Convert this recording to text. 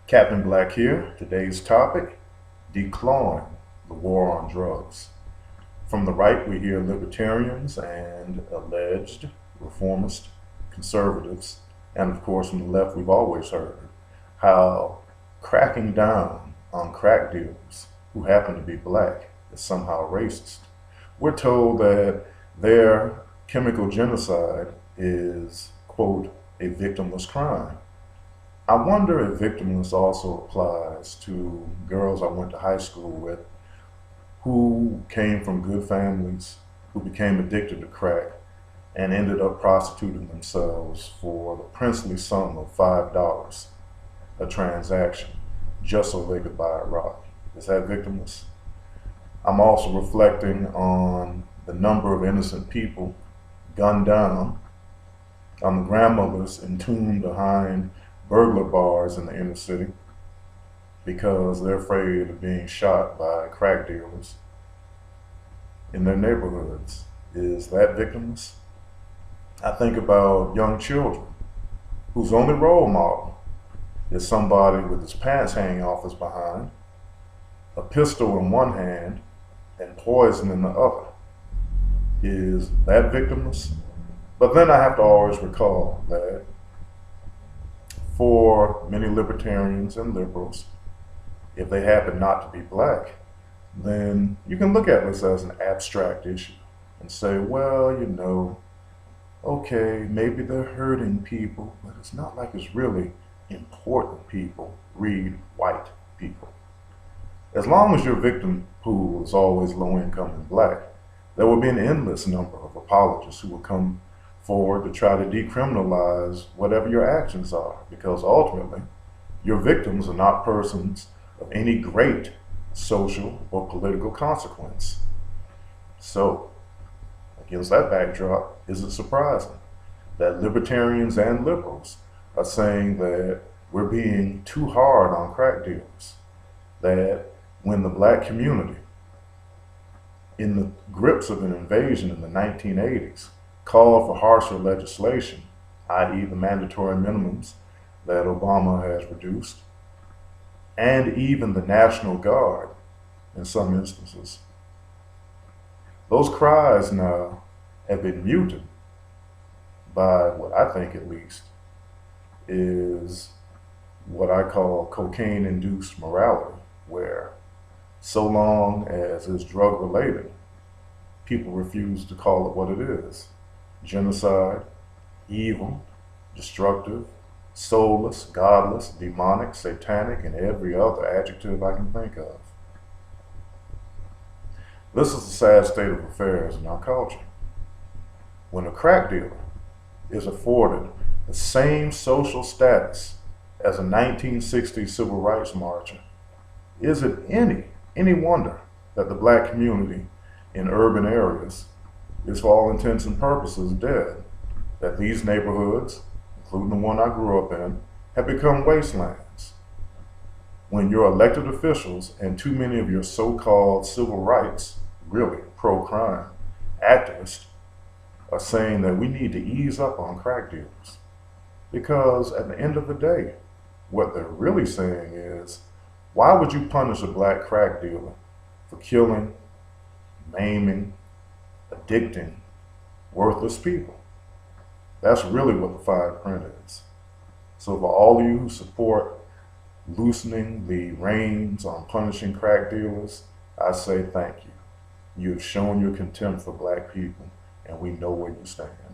Captain Black here. Today's topic, declawing the war on drugs. From the right, we hear libertarians and alleged reformist conservatives. And of course, from the left, we've always heard how cracking down on crack dealers who happen to be black is somehow racist. We're told that their chemical genocide is, quote, a victimless crime. I wonder if victimless also applies to girls I went to high school with who came from good families, who became addicted to crack, and ended up prostituting themselves for the princely sum of $5 a transaction, just so they could buy a rock. Is that victimless? I'm also reflecting on the number of innocent people gunned down, on the grandmothers entombed behind burglar bars in the inner city because they're afraid of being shot by crack dealers in their neighborhoods. Is that victimless? I think about young children whose only role model is somebody with his pants hanging off his behind, a pistol in one hand, and poison in the other. Is that victimless? But then I have to always recall that for many libertarians and liberals, if they happen not to be black, then you can look at this as an abstract issue and say, well, okay, maybe they're hurting people, but it's not like it's really important people. Read white people. As long as your victim pool is always low income and black, there will be an endless number of apologists who will come forward to try to decriminalize whatever your actions are, because ultimately your victims are not persons of any great social or political consequence. So, against that backdrop, is it surprising that libertarians and liberals are saying that we're being too hard on crack dealers? That when the black community, in the grips of an invasion in the 1980s, called for harsher legislation, i.e. the mandatory minimums that Obama has reduced, and even the National Guard in some instances. Those cries now have been muted by what I think at least is what I call cocaine-induced morality, where so long as it's drug-related, people refuse to call it what it is. Genocide, evil, destructive, soulless, godless, demonic, satanic, and every other adjective I can think of. This is the sad state of affairs in our culture. When a crack dealer is afforded the same social status as a 1960s civil rights marcher, is it any wonder that the black community in urban areas is for all intents and purposes dead, that these neighborhoods, including the one I grew up in, have become wastelands? When your elected officials and too many of your so-called civil rights, really pro-crime, activists are saying that we need to ease up on crack dealers. Because at the end of the day, what they're really saying is, why would you punish a black crack dealer for killing, maiming, addicting worthless people? That's really what the fine print is. So for all of you who support loosening the reins on punishing crack dealers, I say thank you. You have shown your contempt for black people, and we know where you stand.